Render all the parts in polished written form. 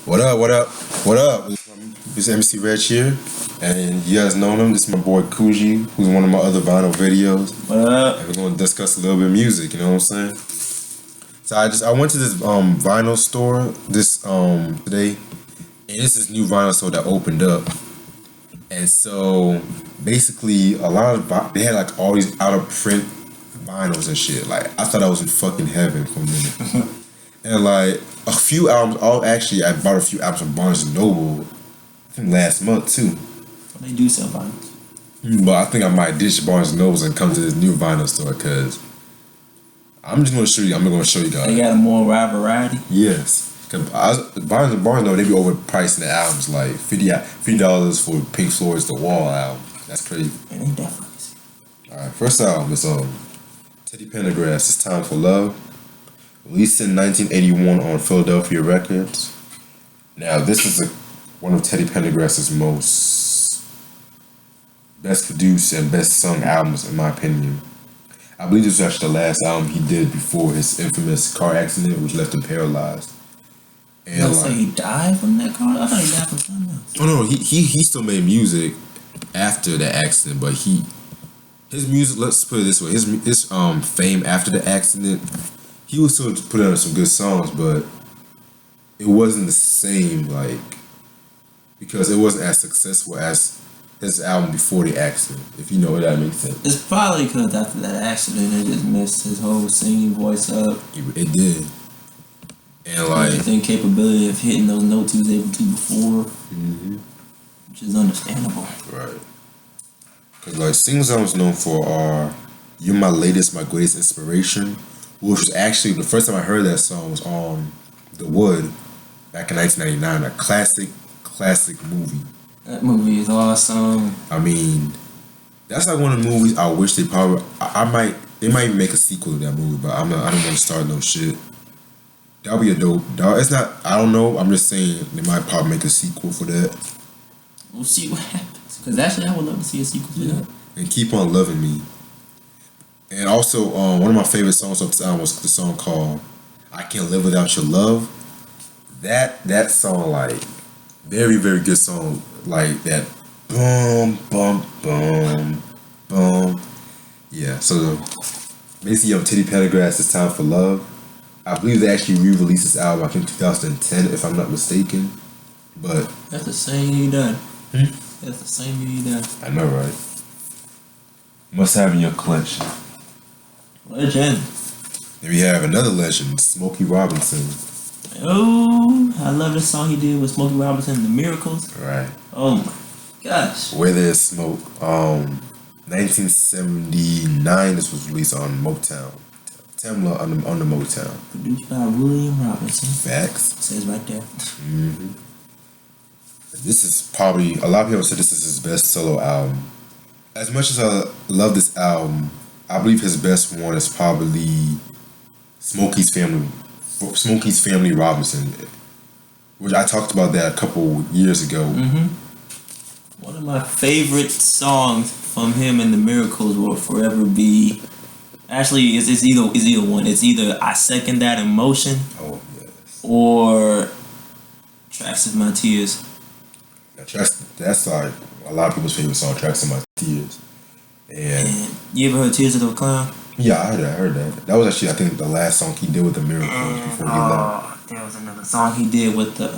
What up, what up, what up? It's MC Reg here, and you guys know him. This is my boy Coogi, who's in one of my other vinyl videos. What up? And we're going to discuss a little bit of music, you know what I'm saying? So I went to this vinyl store today, and it's this new vinyl store that opened up. And so basically a lot of they had like all these out of print vinyls and shit. Like I thought I was in fucking heaven for a minute. And like a few albums, I bought a few albums from Barnes and Noble I think last month too. They do sell vinyls. But I think I might ditch Barnes and Noble and come to this new vinyl store because I'm going to show you guys. They got a more wide variety. Yes. Barnes and Noble, they be overpricing the albums like $50 for Pink Floyd's The Wall album. That's crazy. And they definitely see. Alright, first album is Teddy Pendergrass, It's Time for Love. Released in 1981 on Philadelphia Records. Now this is one of Teddy Pendergrass's most best produced and best sung albums in my opinion. I believe this was actually the last album he did before his infamous car accident which left him paralyzed. And so he died from that car? I thought he died from something else. Oh no, he still made music after the accident, but his music, let's put it this way, his fame after the accident, he was still putting out some good songs, but it wasn't the same, like, because it wasn't as successful as his album before the accident, if you know what that makes sense. It's probably because after that accident, it just messed his whole singing voice up. It did. And like the incapability of hitting those notes he was able to before, which is understandable. Right. Because like singles I was known for are "You're My Latest, My Greatest Inspiration," which was actually the first time I heard that song was on The Wood back in 1999. A classic movie. That movie is awesome. I mean, that's like one of the movies I wish they probably they might make a sequel to that movie, but I don't want to start no shit. That'll be a dope. It's not. I don't know. I'm just saying they might probably make a sequel for that. We'll see what happens. Because actually, I would love to see a sequel to that. And Keep On Loving Me. And also, one of my favorite songs off this album was the song called "I Can't Live Without Your Love." That song, like, very very good song. Like that, boom, bum, boom, boom. Yeah. So basically, Teddy Pendergrass, "It's Time for Love." I believe they actually re-released this album, I think 2010, if I'm not mistaken. But that's the same year he died. That's the same year he died. I know, right? Must have in your collection. Legend. Then we have another legend, Smokey Robinson. Oh, I love this song he did with Smokey Robinson, "The Miracles." Right. Oh my gosh. Where There's Smoke. 1979, this was released on Motown. Tamla on the Motown. Produced by William Robinson. Facts. It says right there. This is probably, a lot of people say this is his best solo album. As much as I love this album, I believe his best one is probably Smokey's Family Robinson, which I talked about that a couple years ago. One of my favorite songs from him and the Miracles will forever be. Actually, it's either one. It's either "I Second That Emotion" or "Tracks of My Tears." That's like a lot of people's favorite song, "Tracks of My Tears." And you ever heard "Tears of a Clown"? Yeah, I heard that. That was actually, I think, the last song he did with the Miracles before he left. There was another song he did with the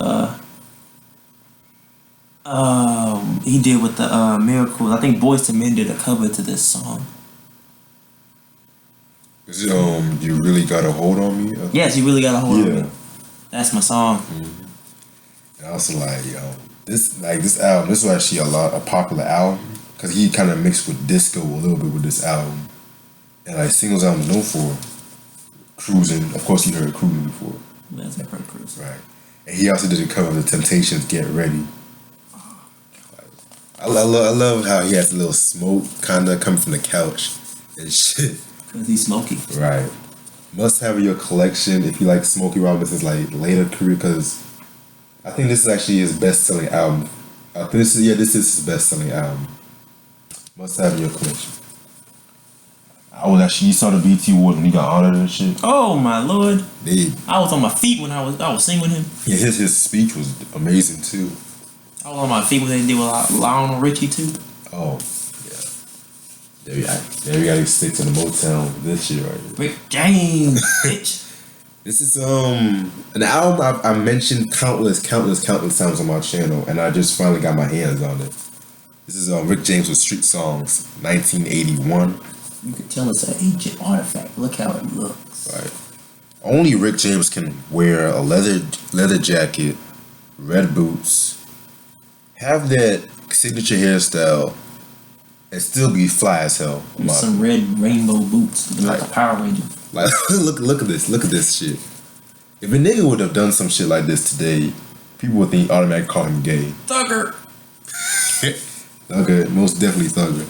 Miracles. I think Boyz II Men did a cover to this song. Is it "You Really Got a Hold on Me"? Yes, "You Really Got a Hold on Me." That's my song. And also this album. This was actually a popular album because he kind of mixed with disco a little bit with this album. And like singles album known for "Cruising." Of course, you heard "Cruising" before. That's heard "Cruising." Right. And he also did a cover of The Temptations' "Get Ready." I love how he has a little smoke kind of coming from the couch and shit. Because he's Smokey. Right. Must have in your collection if you like Smokey Robinson's like later career, because I think this is actually his best-selling album. This is his best-selling album. Must have in your collection. I was actually, you saw the BT Awards when he got honored and shit. Oh my lord! They, I was on my feet when I was singing with him. yeah, his speech was amazing too. I was on my feet when they did with Lionel Richie too. Oh, yeah. There we gotta stick to the Motown for this shit right here. Rick James, bitch. This is an album I mentioned countless times on my channel, and I just finally got my hands on it. This is Rick James with Street Songs, 1981. You could tell it's an ancient artifact. Look how it looks. Right. Only Rick James can wear a leather jacket, red boots, have that signature hairstyle, and still be fly as hell. With some red rainbow boots, like a Power Ranger. Like look at this shit. If a nigga would have done some shit like this today, people would think automatically call him gay. Thugger. Thugger, most definitely Thugger.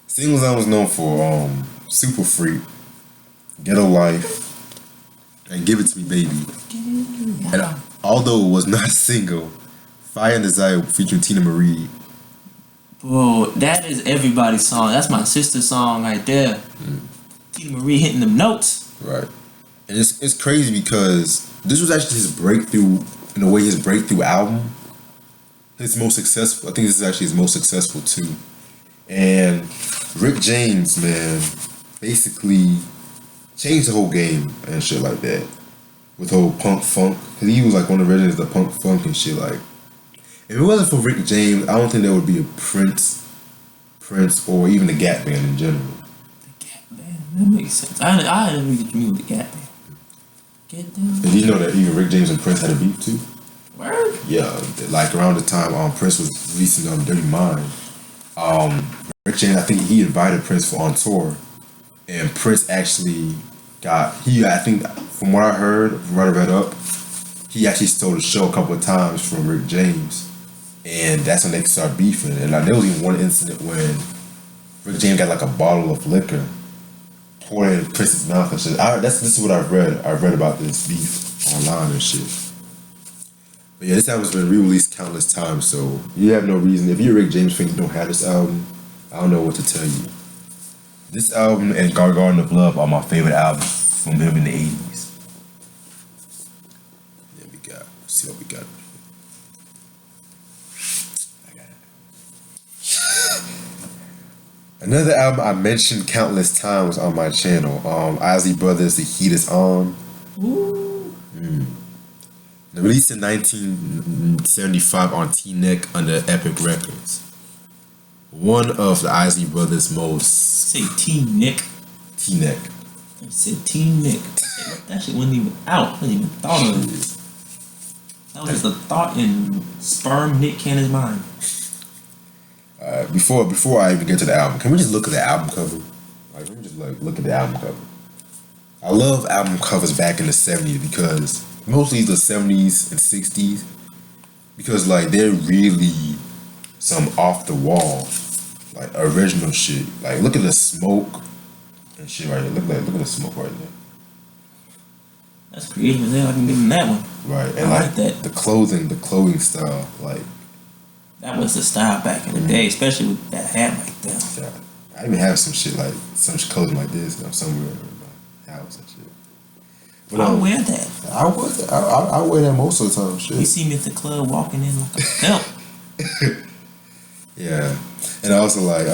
Singles I was known for Super Freak, Ghetto Life, and Give It To Me Baby. And although it was not a single, Fire and Desire featuring Tina Marie. Bro, that is everybody's song. That's my sister's song right there. Tina Marie hitting them notes. Right. And it's crazy because this was actually his breakthrough, in a way, his breakthrough album. His most successful. I think this is actually his most successful too. And Rick James, man, basically changed the whole game and shit like that. With whole punk funk. Because he was like one of the originals of the punk funk and shit. Like, if it wasn't for Rick James, I don't think there would be a Prince, or even the Gap Band in general. The Gap Band, that makes sense. I didn't really get to meet with the Gap Band. Get down. And you know that even Rick James and Prince had a beef too? Word? Yeah, like around the time Prince was releasing Dirty Mind. Rick James, I think he invited Prince for on tour, and Prince actually I think from what I heard, from what I read up, he actually stole the show a couple of times from Rick James, and that's when they started beefing. And like, there was even one incident when Rick James got like a bottle of liquor poured in Prince's mouth and shit. This is what I've read. I've read about this beef online and shit. But yeah, this album's been re-released countless times, so you have no reason. If you're a Rick James fan, you don't have this album, I don't know what to tell you. This album and Garden of Love are my favorite albums from him in the 80s. Yeah, let's see what we got. I got it. Another album I mentioned countless times on my channel, Isley Brothers, The Heat Is On. Ooh. Released in 1975 on T-Neck under Epic Records. One of the Isley Brothers' most... Say T-Neck. T-Neck. I said T-Neck. That shit wasn't even out. I wasn't even thought of it. That was just a thought in sperm Nick Cannon's mind. Before I even get to the album, can we just look at the album cover? Like, let me just look at the album cover. I love album covers back in the 70s because... Mostly the 70s and 60s, because like they're really some off the wall, like original shit. Like look at the smoke and shit right here. Look at the smoke right there. That's creative as hell. I can give him that one. Right, and I like that. the clothing style, like that was the style back in the day, especially with that hat right there. Yeah, I even have some shit like some clothing like this, somewhere in my house and shit. But, I wear that. I wear that most of the time. Shit. You see me at the club walking in like a belt. Yeah, and also like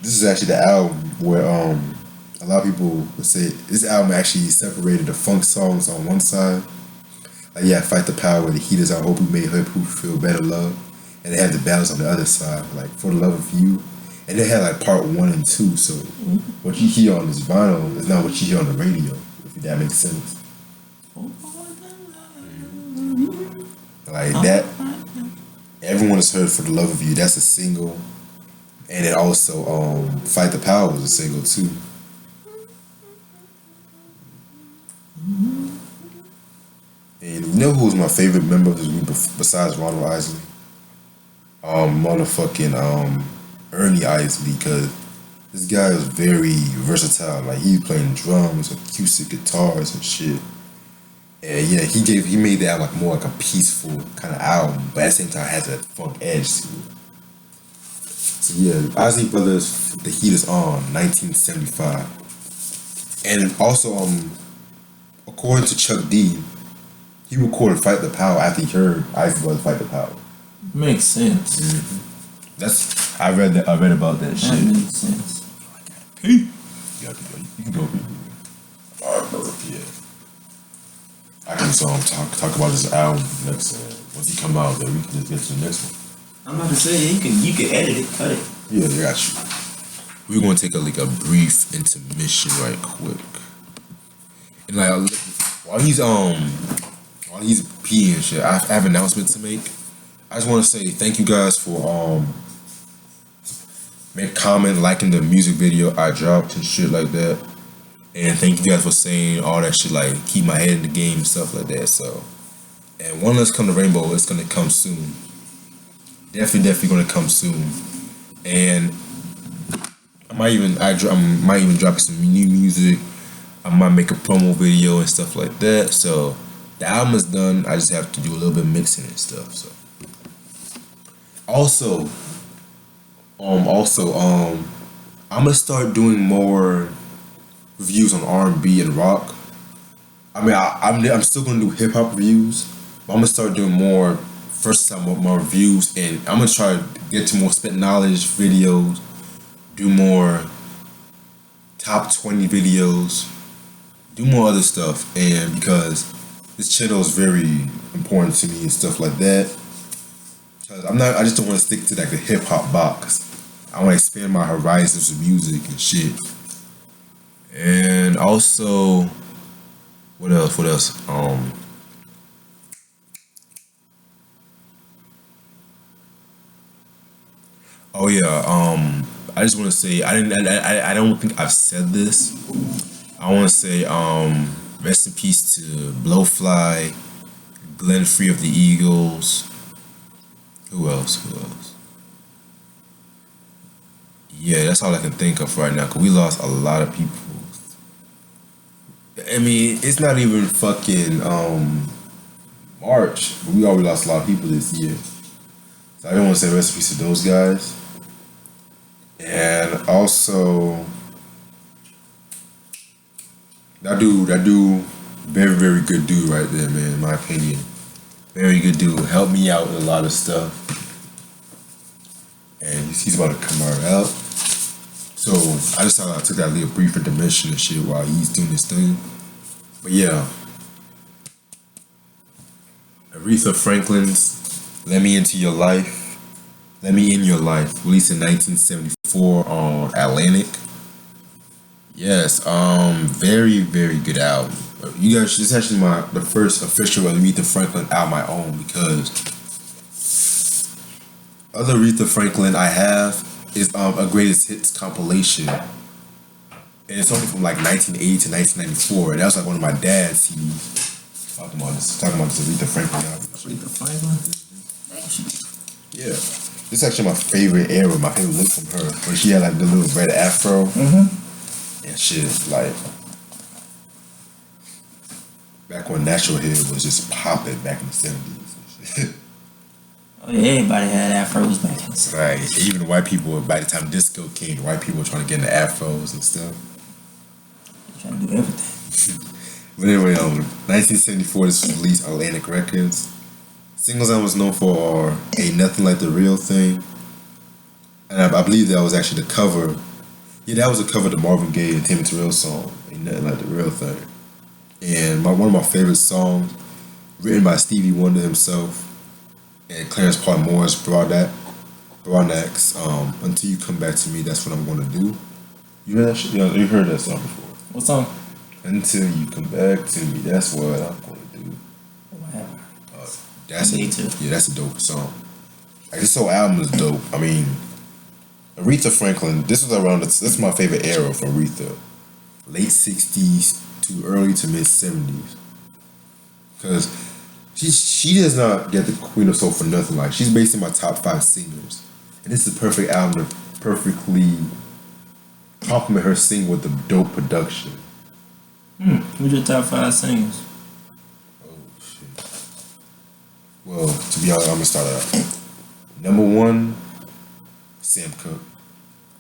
this is actually the album where a lot of people would say this album actually separated the funk songs on one side. Like yeah, Fight the Power, The Heat Is On, Hope We Made Her Feel Better Love, and they had the ballads on the other side, like For the Love of You, and they had like part 1 and 2. So what you hear on this vinyl is not what you hear on the radio. If that makes sense. Like that, everyone has heard For the Love of You. That's a single, and it also Fight the Power was a single too. And you know who's my favorite member of this group besides Ronald Isley? Motherfucking Ernie Isley, because this guy is very versatile. Like he's playing drums, acoustic guitars and shit. And yeah, he made that like more like a peaceful kind of album, but at the same time has a funk edge to it. So yeah, Ozzy Brothers, The Heat Is On, 1975. And also, according to Chuck D, he recorded Fight the Power after he heard Ozzy Brothers Fight the Power. Makes sense. Mm-hmm. I read about that shit. That makes sense. You can go. Yeah. I can talk about this album next. Once he come out, then we can just get to the next one. I'm about to say you can edit it, cut it. Yeah, I got you. We're gonna take a brief intermission right quick. And while he's peeing and shit, I have an announcement to make. I just want to say thank you guys for make comment, liking the music video I dropped and shit like that. And thank you guys for saying all that shit, like keep my head in the game and stuff like that. So, and One Less Come to Rainbow, it's gonna come soon. Definitely gonna come soon. And I might even drop some new music. I might make a promo video and stuff like that. So the album is done. I just have to do a little bit of mixing and stuff. So also, I'm gonna start doing more reviews on R&B and rock. I mean, I'm still gonna do hip hop reviews, but I'm gonna start doing more reviews, and I'm gonna try to get to more spit knowledge videos, do more top 20 videos, do more other stuff, and because this channel is very important to me and stuff like that. Because I just don't want to stick to the hip hop box. I want to expand my horizons of music and shit. And also, what else? Oh yeah. I just want to say I don't think I've said this. I want to say rest in peace to Blowfly, Glenn Free of the Eagles. Who else? Yeah, that's all I can think of right now. Cause we lost a lot of people. I mean, it's not even fucking March, but we already lost a lot of people this year. So I don't want to say rest in peace to those guys. And also, that dude, very good dude right there, man. In my opinion, very good dude. Helped me out with a lot of stuff, and he's about to come out. So I just thought I took that little brief intermission and shit while he's doing this thing. But yeah, Aretha Franklin's "Let Me Into Your Life," "Let Me In Your Life," released in 1974 on Atlantic. Yes, very good album. You guys, this is actually the first official Aretha Franklin album I own, because other Aretha Franklin I have is a greatest hits compilation, and it's only from 1980 to 1994, and that was one of my dad's CDs. Talking about this Aretha Franklin album. Aretha Franklin. Yeah, this is actually my favorite era, my favorite look from her, when she had the little red afro. And shit, back when natural hair was just popping back in the 70s. Oh yeah, everybody had afros back in the 70s. Right, even white people, by the time disco came, white people were trying to get into afros and stuff. Trying to do everything. But anyway, 1974, this was released on Atlantic Records. Singles I was known for are "Ain't Nothing Like the Real Thing," and I believe that was actually the cover. Yeah, that was a cover of the Marvin Gaye and Timmy Terrell song, "Ain't Nothing Like the Real Thing." And one of my favorite songs, written by Stevie Wonder himself and Clarence Paul Morris, Broadnax, "Until You Come Back to Me, That's What I'm Gonna Do." You heard that shit? Yeah, you heard that song before. What song? "Until You Come Back to Me, That's What I'm Gonna Do." Whatever. That's Me too. Yeah, that's a dope song. This whole album is dope. I mean, Aretha Franklin, this is my favorite era for Aretha. Late 60s to early to mid 70s. Because she does not get the Queen of Soul for nothing. She's based in my top 5 singers. And this is the perfect album to perfectly complement her singing with the dope production. Who's your top 5 singers? Oh, shit. Well, to be honest, I'm going to start out. Number 1, Sam Cooke.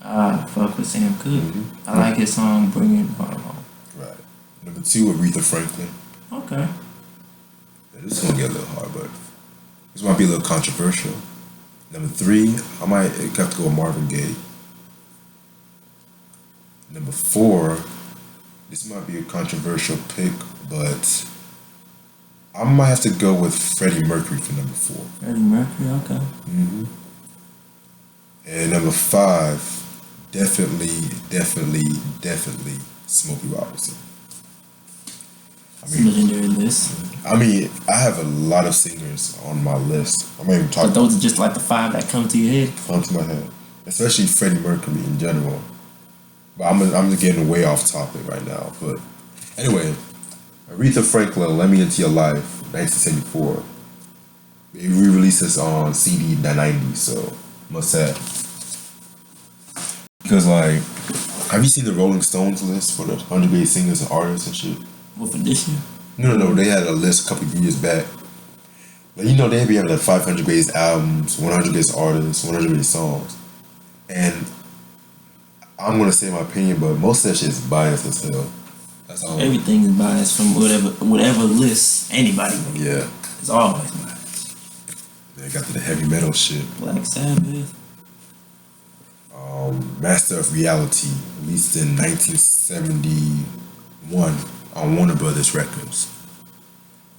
I fuck with Sam Cooke. I like his song "Bring It Home." Right. Number 2, Aretha Franklin. Okay. Yeah, this is gonna get a little hard, but this might be a little controversial. Number 3, I might have to go with Marvin Gaye. Number 4, this might be a controversial pick, but I might have to go with Freddie Mercury for number 4. Freddie Mercury. Okay. And number 5, definitely Smokey Robinson. It's a legendary list. I mean, I have a lot of singers on my list. I'm not even talking. But those are just like the 5 that come to your head. Come to my head, especially Freddie Mercury in general. But I'm just getting way off topic right now. But anyway, Aretha Franklin, "Let Me Into Your Life," 1974. They re-released this on CD in the 90s, so must have. Because like, have you seen the Rolling Stones list for the 100 greatest singers and artists and shit? What, for this year? No. They had a list a couple of years back. Like, you know, they be having like 500 greatest albums, 100 greatest artists, 100 greatest songs. And I'm going to say my opinion, but most of that shit is biased as hell. That's all. Everything is biased from whatever list anybody makes. Yeah. It's always biased. They got to the heavy metal shit. Black Sabbath. Master of Reality, released in 1971 on Warner Brothers Records.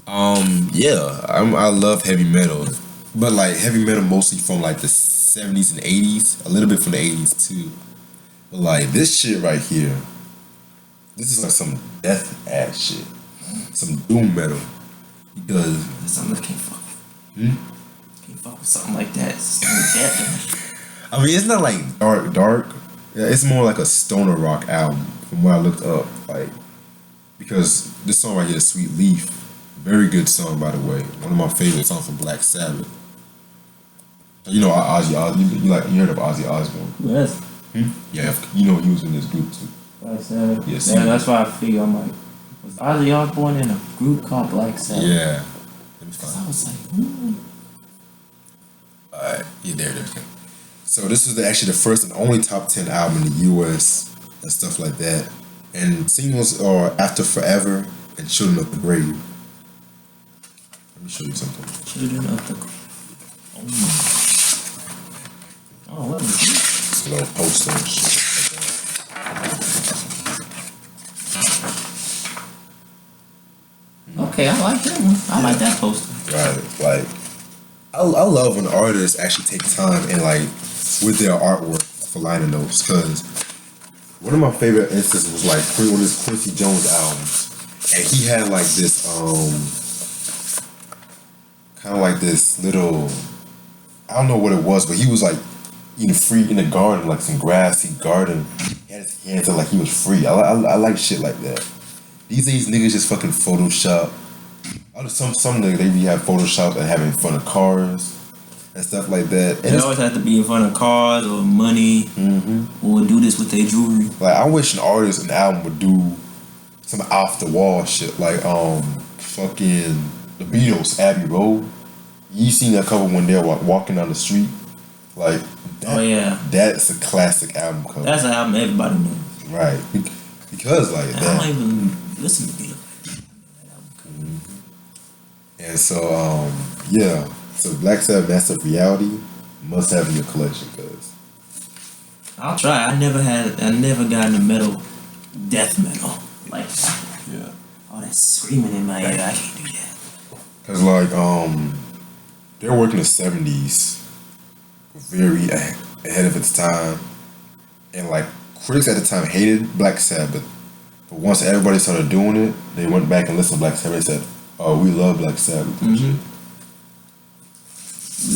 I love heavy metal, but like heavy metal mostly from like the 70s and 80s, a little bit from the 80s too. But like this shit right here, this is like some death ass shit, some doom metal, because That's something I can't fuck with. Can't fuck with something like that. It's something death. I mean, it's not like dark. Yeah, it's more like a stoner rock album from what I looked up. Like, because this song right here, "Sweet Leaf," very good song by the way. One of my favorite songs from Black Sabbath. You know Ozzy Osbourne. You heard of Ozzy Osbourne? Yes. Yeah, you know he was in this group too. Black Sabbath. Yes. Yeah, that's why I figure I'm like, was Ozzy Osbourne in a group called Black Sabbath? Yeah. Let me Cause find I was like, Alright, yeah, there it is. So this was actually the first and only top 10 album in the U.S. and stuff like that. And singles are "After Forever" and "Children of the Grave." Let me show you something. Children of the. Oh, what is this? It's a little poster and shit like Okay, I like that one. I like that poster. that. Right, like I love when artists actually take time and like with their artwork for liner notes, because one of my favorite instances was like one of his Quincy Jones albums, and he had like this kind of like this little, I don't know what it was, but he was like eating free in the garden, like some grassy garden. He had his hands up like he was free. I like shit like that. These days niggas just fucking Photoshop. Some niggas they be have Photoshop and have it in front of cars and stuff like that. And They always have to be in front of cars or money, or do this with their jewelry. like, I wish an artist, an album would do some off the wall shit, like fucking the Beatles, Abbey Road. You seen that cover when they're walking down the street, like that, Oh yeah, that's a classic album cover. that's an album everybody knows. Right, because like I that. don't even listen to Beatles. And so yeah, so Black Sabbath, Master of Reality, must have in your collection, cause I'll try. I never got into metal, death metal, like yeah, all that screaming in my ear. I can't do that. cause like their work in the 70s very ahead of its time, and like critics at the time hated Black Sabbath, but once everybody started doing it, they went back and listened to Black Sabbath and said, "Oh, we love Black Sabbath." And shit.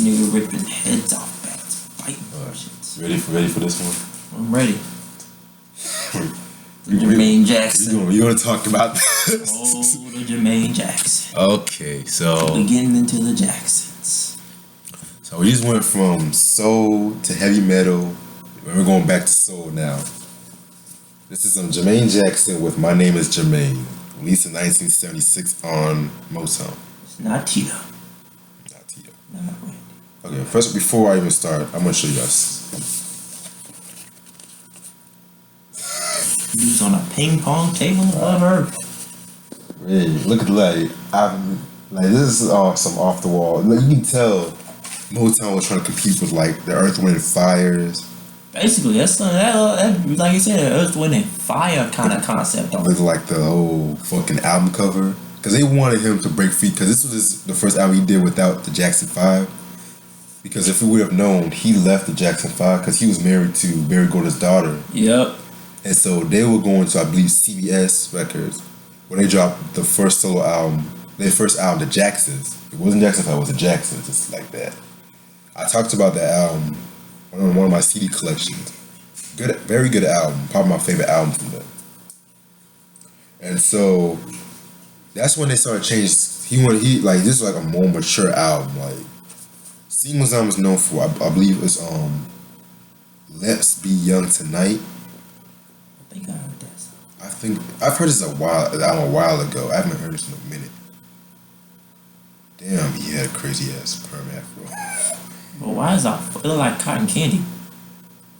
Nigga ripping heads off, bats, fighting shit. Ready for this one? I'm ready. Jermaine Jackson. You gonna talk about this? Oh, the Jermaine Jackson. Okay, so We're getting into the Jacksons. So we just went from soul to heavy metal, and we're going back to soul now. This is some Jermaine Jackson with "My Name Is Jermaine," released in 1976 on Motown. It's not Tito. Not Tito. Not Randy. Okay, first, before I even start, I'm gonna show you guys sleeps on a ping pong table above Earth. Hey, look at this is some off the wall. Like, you can tell Motown was trying to compete with like the Earth, Wind and Fires. Basically, that's like you said, Earth, Wind and Fire kind of concept. With like the whole fucking album cover, because they wanted him to break free. Because this was the first album he did without the Jackson 5. Because if we would have known, he left the Jackson 5 because he was married to Barry Gordy's daughter. Yep. And so they were going to, I believe, CBS Records when they dropped the first solo album, their first album, The Jacksons. It wasn't Jackson 5, it was The Jacksons, just like that. I talked about that album on one of my CD collections. Good, very good album. Probably my favorite album from them. And so that's when they started changing. This is like a more mature album. Like, singles album is known for, I believe it's Let's Be Young Tonight. I think I heard that song. I think I've heard this a while ago. I haven't heard this in a minute. Damn, he had a crazy ass perm afro. But why is that? It look like cotton candy.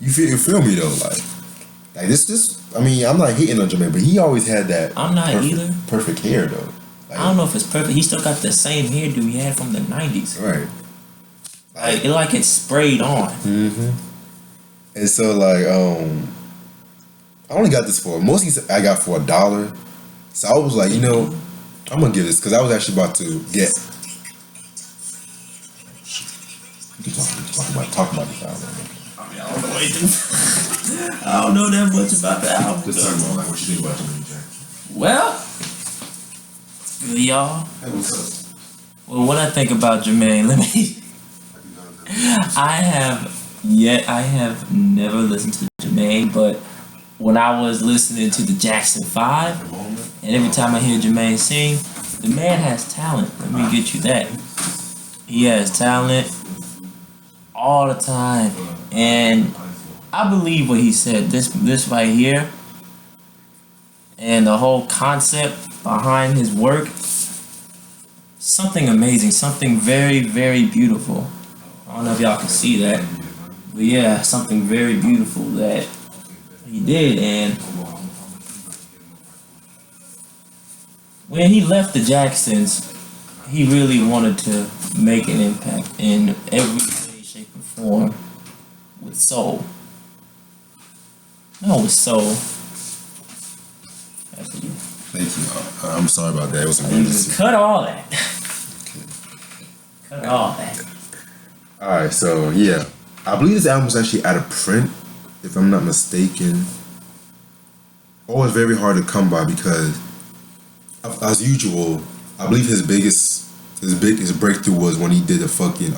You feel me though, like this. I mean, I'm not hating on Jermaine, but he always had that. I'm not either. Perfect hair though. Like, I don't know if it's perfect. He still got the same hairdo he had from the 90s. Right. Like it's sprayed on. Mm-hmm. And so I only got this for I got for $1. So I was like, I'm gonna get this because I was actually about to get. Talk about this album. I mean, I don't know anything. I don't know that much about the album. Just talk about what you think about Jermaine Jackson. Well, good y'all. Hey, what's up? Well, what I think about Jermaine, I have never listened to Jermaine, but when I was listening to the Jackson 5, and every time I hear Jermaine sing, the man has talent. Let me get you that. He has talent all the time, and I believe what he said. This right here, and the whole concept behind his work, something amazing, something very, very beautiful. I don't know if y'all can see that, but yeah, something very beautiful that he did. And when he left the Jacksons, he really wanted to make an impact in every way, shape, and form with soul. No, with soul. Thank you. I'm sorry about that. It was a Cut all that. Cut all that. Alright, so yeah. I believe this album was actually out of print, if I'm not mistaken. Always very hard to come by because, as usual, I believe his biggest breakthrough was when he did the fucking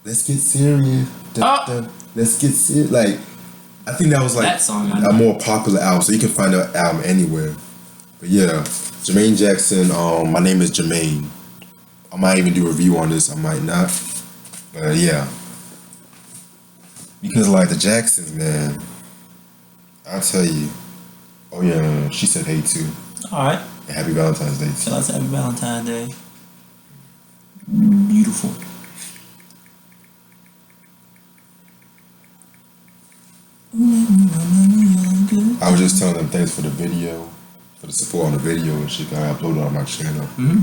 Let's Get Serious. Let's Get Serious. Like, I think that was like that song, a more popular album, so you can find that album anywhere. But yeah, Jermaine Jackson. My name is Jermaine. I might even do a review on this. I might not. But yeah, because like the Jacksons, man, I'll tell you. Oh yeah, she said hey too. All right. And happy Valentine's Day too. Shout out to Happy Valentine's Day. Beautiful. I was just telling them thanks for the video, for the support on the video and shit. I uploaded on my channel. Mm-hmm.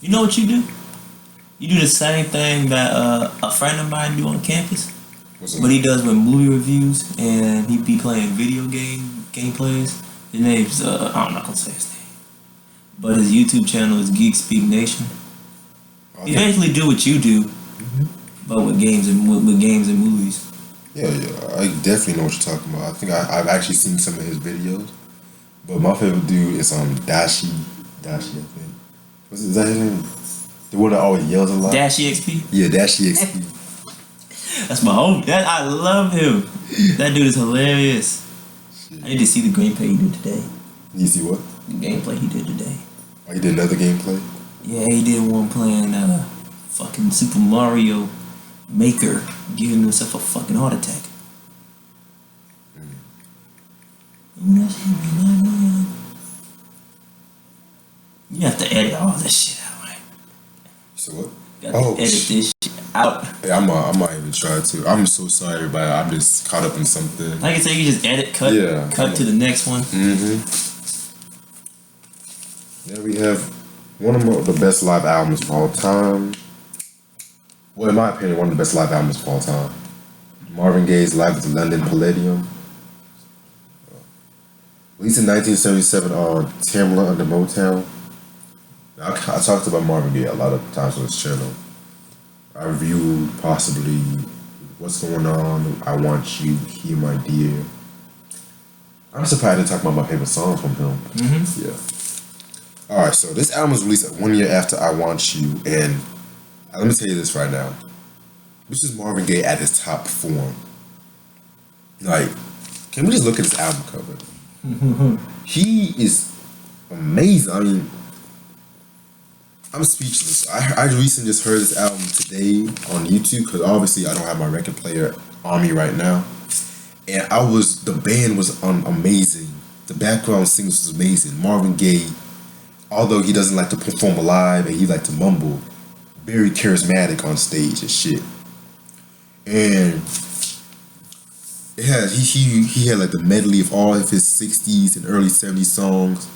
You know what you do? You do the same thing that a friend of mine do on campus. What he does with movie reviews, and he be playing video gameplays. His name's I'm not gonna say his name, but his YouTube channel is Geek Speak Nation. He basically do what you do, but with games and movies. Yeah, I definitely know what you're talking about. I think I've actually seen some of his videos, but my favorite dude is Dashi, I think. Is that his name? The one that always yells a lot? Dashi XP? Yeah, Dashi XP. That's my homie. I love him. That dude is hilarious. Shit. I need to see the gameplay he did today. You see what? The gameplay he did today. Oh, he did another gameplay? Yeah, he did one playing fucking Super Mario Maker, giving himself a fucking heart attack. You have to edit all this shit out, right? So what? You got to edit this shit out. Yeah, I might even even tried to. I'm so sorry, everybody. I'm just caught up in something. Like I said, you just edit, cut to the next one. Then we have one of the best live albums of all time. Well, in my opinion, one of the best live albums of all time. Marvin Gaye's Live at the London Palladium. Released in 1977 on Tamla under Motown. I talked about Marvin Gaye a lot of times on this channel. I reviewed possibly What's Going On, I Want You, Here My Dear. I'm surprised I didn't talk about my favorite songs from him. Yeah. Alright, so this album was released 1 year after I Want You, and let me tell you this right now. This is Marvin Gaye at his top form. Like, can we just look at this album cover? He is amazing. I mean, I'm speechless. I recently just heard this album today on YouTube because obviously I don't have my record player on me right now. And the band was amazing. The background singers was amazing. Marvin Gaye, although he doesn't like to perform live and he like to mumble, very charismatic on stage and shit. And it had he had like the medley of all of his 60s and early 70s songs.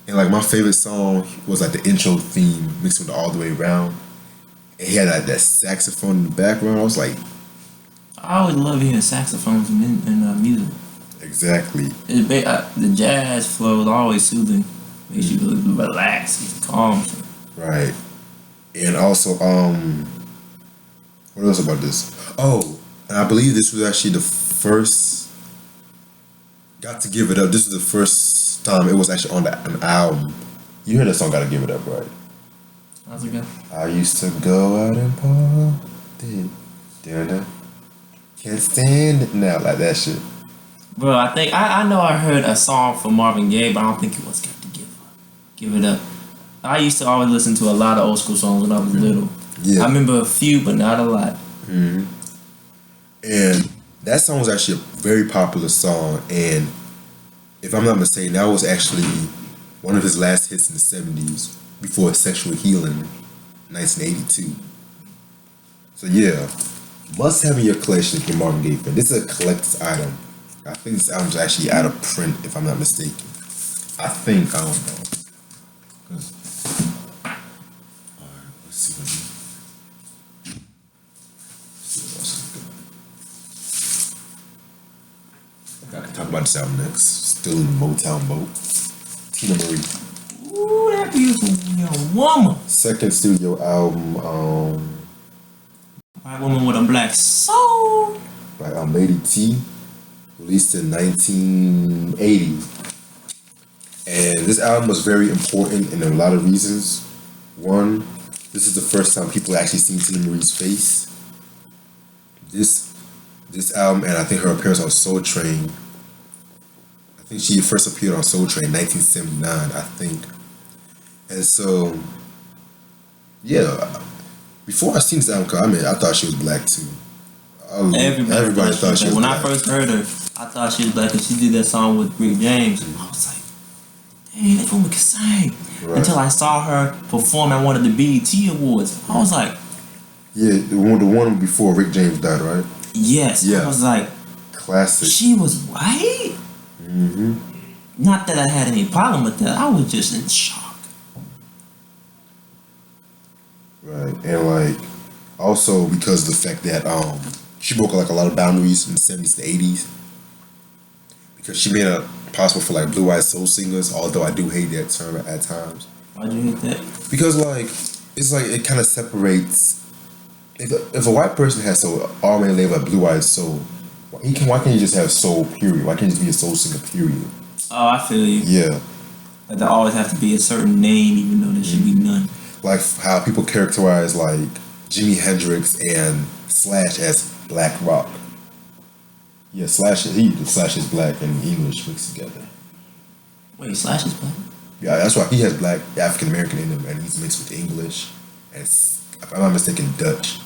And like my favorite song was like the intro theme mixed with All the Way Around. And he had like that saxophone in the background. I was like, I always love hearing saxophones in music. Exactly. The jazz flow is always soothing. Makes you relax and calm. Right. And also, what else about this? Oh, and I believe this was actually the first. Got to Give It Up. This is the first time it was actually on an album. You heard that song, Gotta Give It Up, right? How's it go? I used to go out and party. Can't stand it now, like that shit. Bro, I think I know I heard a song from Marvin Gaye, but I don't think it was Got to Give It Up. I used to always listen to a lot of old school songs when I was little. Yeah. I remember a few, but not a lot. And that song was actually a very popular song, and if I'm not mistaken, that was actually one of his last hits in the 70s before Sexual Healing, 1982. So yeah, must have in your collection if you're Marvin Gaye fan. This is a collector's item. I think this album's actually out of print, if I'm not mistaken. I don't know. Alright, let's see I can talk about this album next. Still in the Motown boat. Tina Marie. Ooh, that beautiful young woman. Second studio album, White woman with a black soul. By Lady T. Released in 1980. And this album was very important in a lot of reasons. One, this is the first time people actually seen Tina Marie's face. This album, and I think her appearance on Soul Train. I think she first appeared on Soul Train in 1979, I think. And so, yeah, before I seen this album, I thought she was black too. Everybody thought she was when black. I first heard her, I thought she was black because she did that song with Rick James. And I was like, dang, that woman can sing. Right. Until I saw her perform at one of the BET Awards. I was like, yeah, the one before Rick James died, right? Yes. Yeah. I was like, classic. She was white? Not that I had any problem with that. I was just in shock. Right. And like, also because of the fact that she broke like a lot of boundaries in the 70s to 80s. Because she made it possible for like blue-eyed soul singers, although I do hate that term at times. Why'd you hate that? Because like, it's like it kind of separates. If a white person has soul, already labeled like blue-eyed soul, why can't you just have soul, period? Why can't you just be a soul singer, period? Oh, I feel you. Yeah. Like there always have to be a certain name, even though there should be none. Like how people characterize like Jimi Hendrix and Slash as black rock. Yeah, Slash is black and English mixed together. Wait, Slash is black? Yeah, that's why he has black African American in him, and he's mixed with English and, if I'm not mistaken, Dutch.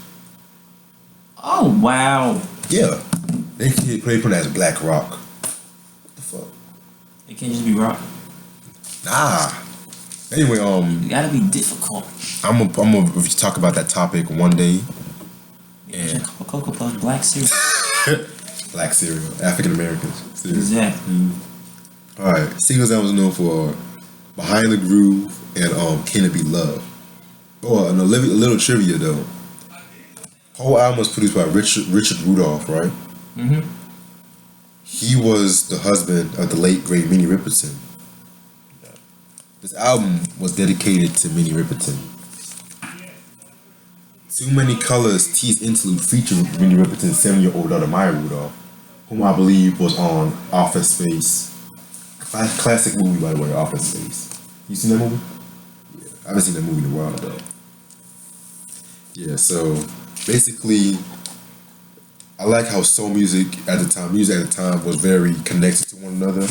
Oh wow! Yeah, they put it as black rock. What the fuck? It can't just be rock. Nah. Anyway, you gotta be difficult. I'm gonna talk about that topic one day. And Cocoa Puffs, black cereal. Black cereal, African Americans. Exactly. Alright, singles I was known for Behind the Groove and Can It Be Love. Oh, and a little trivia though. Whole album was produced by Richard Rudolph, right? Mm-hmm. He was the husband of the late great Minnie Riperton. This album was dedicated to Minnie Riperton. Too Many Colors T's interlude featured Minnie Riperton's 7-year-old daughter Maya Rudolph, whom I believe was on Office Space. Classic movie, by the way, Office Space. You seen that movie? Yeah, I haven't seen that movie in a while though. Yeah, so basically, I like how soul music at the time was very connected to one another.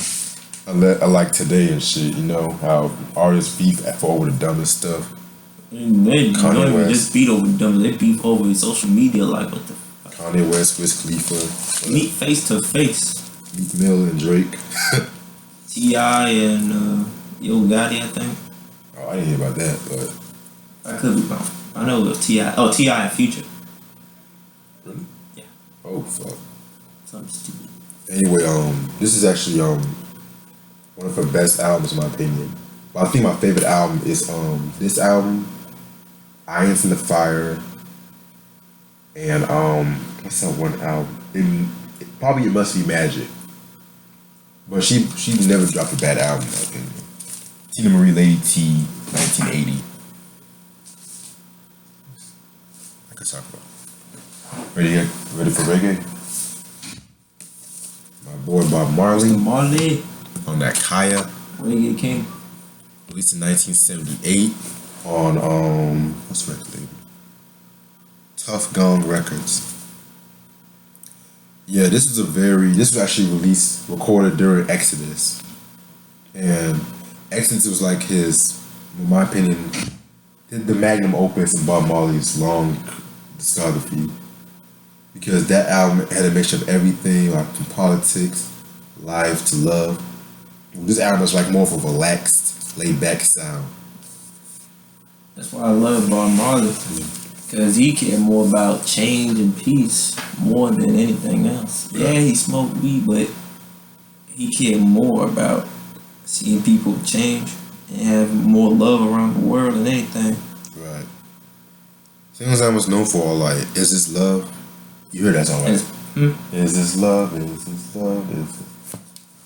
I like today and shit, you know, how artists beef for over the dumbest stuff. And they don't even just beat over dumb, they beef over social media, like what the fuck? Kanye West, Wiz Khalifa. Meet face to face. Meek Mill and Drake. T.I. and Yo Gotti, I think. Oh, I didn't hear about that, but I could be wrong. I know it was T.I. Oh, T.I. and Future. Really? Yeah. Oh fuck. Something stupid. Anyway, this is actually one of her best albums in my opinion. But I think my favorite album is this album, Irons in the Fire, and what's that one album? Probably It Must Be Magic. But she never dropped a bad album in my opinion. Tina Marie Lady T, 1980. I could talk about. Ready for reggae? My boy Bob Marley. Mr. Marley. On that Kaya. Reggae King. Released in 1978 on what's the record label? Tough Gong Records. Yeah, this was actually recorded during Exodus. And Exodus was like his, in my opinion, the magnum opus in Bob Marley's long discography. Because that album had a mixture of everything, like from politics, life to love. This album was like more of a relaxed, laid back sound. That's why I love Bob Marley. Because he cared more about change and peace more than anything else. Yeah, he smoked weed, but he cared more about seeing people change and have more love around the world than anything. Right. Things I was known for are like, Is This Love? You heard that song, right? Is this love? Is this love? Is this...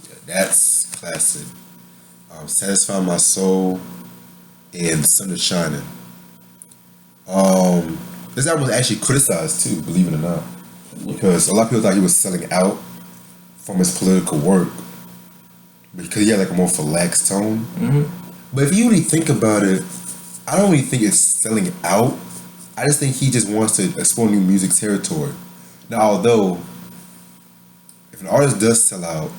Yeah, that's classic. Satisfy My Soul and The Sun Is Shining. This album was actually criticized too, believe it or not, because a lot of people thought he was selling out from his political work because he had like a more relaxed tone. Mm-hmm. But if you really think about it, I don't really think it's selling out. I just think he just wants to explore new music territory. Now, although if an artist does sell out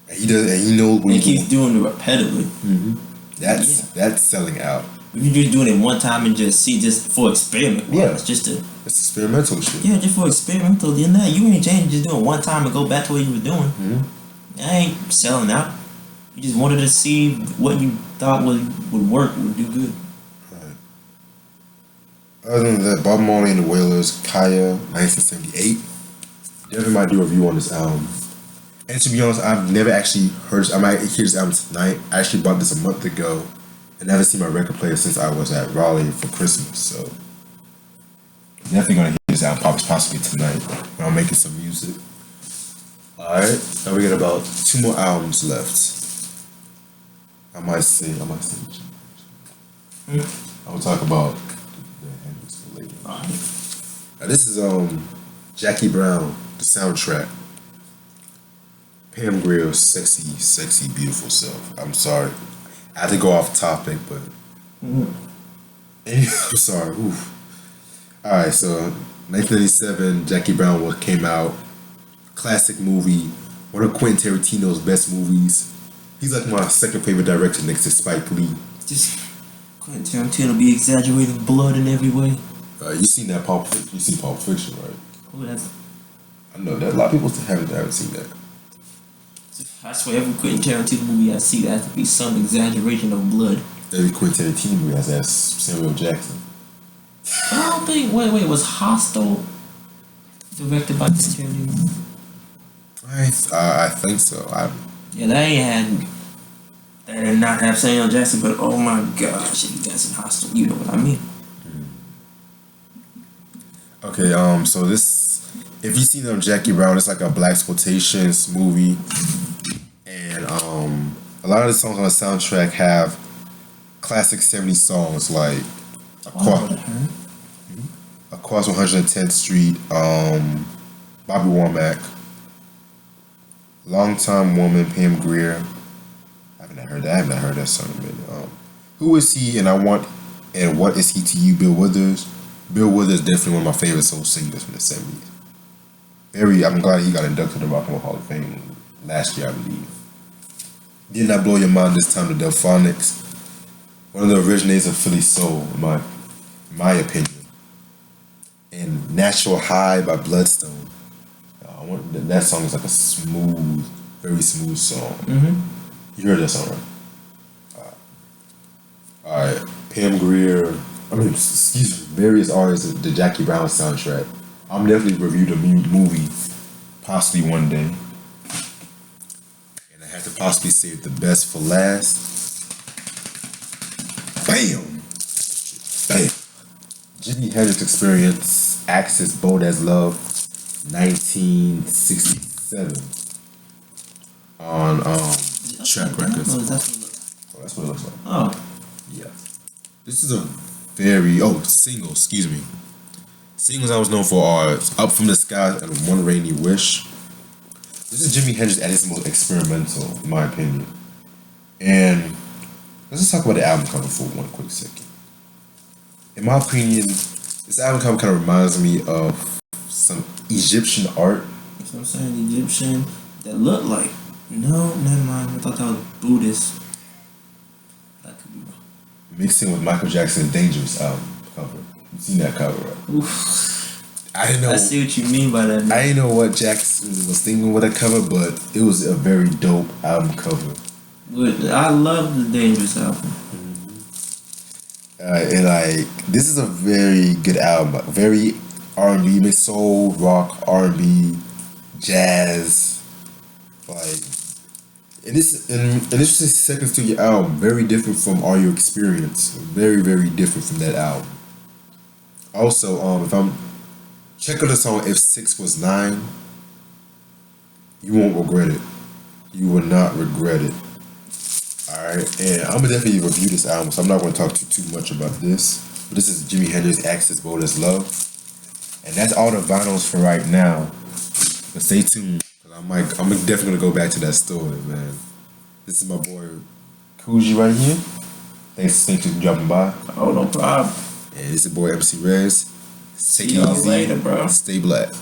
and he knows what he keeps doing it repetitively, that's selling out. If you're just doing it one time and just for experiment, it's it's experimental shit. Yeah, just for experimental. Then that you ain't changing, just doing it one time and go back to what you were doing. I ain't selling out. You just wanted to see what you thought would work, would do good. Right. Other than that, Bob Marley and the Wailers, Kaya, 1978. Definitely might do a review on this album. And to be honest, I've never actually heard this. I might hear this album tonight. I actually bought this a month ago. And never seen my record player since I was at Raleigh for Christmas, so definitely gonna hear this album possibly tonight when I'm making some music. Alright, now we got about 2 more albums left. I might say I'm gonna talk about the Hendrix for later. Now this is Jackie Brown, the soundtrack. Pam Grier's sexy, beautiful self. I'm sorry. I had to go off topic, but I'm sorry. Oof. Alright, so 1997, Jackie Brown came out. Classic movie. One of Quentin Tarantino's best movies. He's like my second favorite director next to Spike Lee. Just Quentin Tarantino be exaggerating blood in every way. You seen that Pulp Fiction? You seen Pulp Fiction, right? Oh, that's... I know that a lot of people still haven't seen that. I swear every Quentin Tarantino movie I see, there has to be some exaggeration of blood. Every Quentin Tarantino movie has that Samuel Jackson. I don't think... Wait, was Hostel... Directed by Terry. I think so. Yeah, they did not have Samuel Jackson, but oh my gosh, he got some hostile. You know what I mean? Okay. So this, if you seen Jackie Brown, it's like a black exploitation movie, and a lot of the songs on the soundtrack have classic '70s songs like Across 110th Street, Bobby Womack, Longtime Woman, Pam Grier. I haven't heard that song in a minute. Who is he and what is he to you, Bill Withers? Bill Withers is definitely one of my favorite soul singers from the '70s. I'm glad he got inducted to the Rock and Roll Hall of Fame last year, I believe. Did Not Blow Your Mind This Time, the Delphonics. One of the originators of Philly soul, in my opinion. And Natural High by Bloodstone. That song is like a smooth, very smooth song. Mm-hmm. You heard that song, right? Alright. Pam Grier. Various artists of the Jackie Brown soundtrack. I'm definitely review the movie possibly one day. And I had to possibly save the best for last. Bam! Bam! Jimi Hendrix Experience, Axis Bold as Love, 1967. On Track Records. Oh, that's what it looks like. Oh. Yeah. This is a single, excuse me. Singles I was known for are Up From the Sky and One Rainy Wish. This is Jimi Hendrix at his most experimental, in my opinion. And let's just talk about the album cover for one quick second. In my opinion, this album cover kind of reminds me of some Egyptian art. That's what I'm saying, Egyptian that looked like. No, never mind. I thought that was Buddhist. That could be wrong. Mixing with Michael Jackson's Dangerous album cover. You seen that cover, right? Oof. I didn't know. I see what you mean by that. I didn't know what Jackson was thinking with that cover, but it was a very dope album cover. But I love the Dangerous album. And like, this is a very good album. Very R&B, mixed soul, rock, R&B, jazz, like. And this is his second studio album. Very different from All Your Experience. Very, very different from that album. Also, check out the song If 6 Was 9. You won't regret it. You will not regret it. Alright, and I'm gonna definitely review this album, so I'm not gonna talk too much about this. But this is Jimi Hendrix Axis Bold as Love. And that's all the vinyls for right now. But stay tuned. I'm definitely gonna go back to that story, man. This is my boy Coogi right here. Thanks for dropping by. Oh, no problem. And this is your boy MC Rez. Take it easy. Later, bro. Stay black.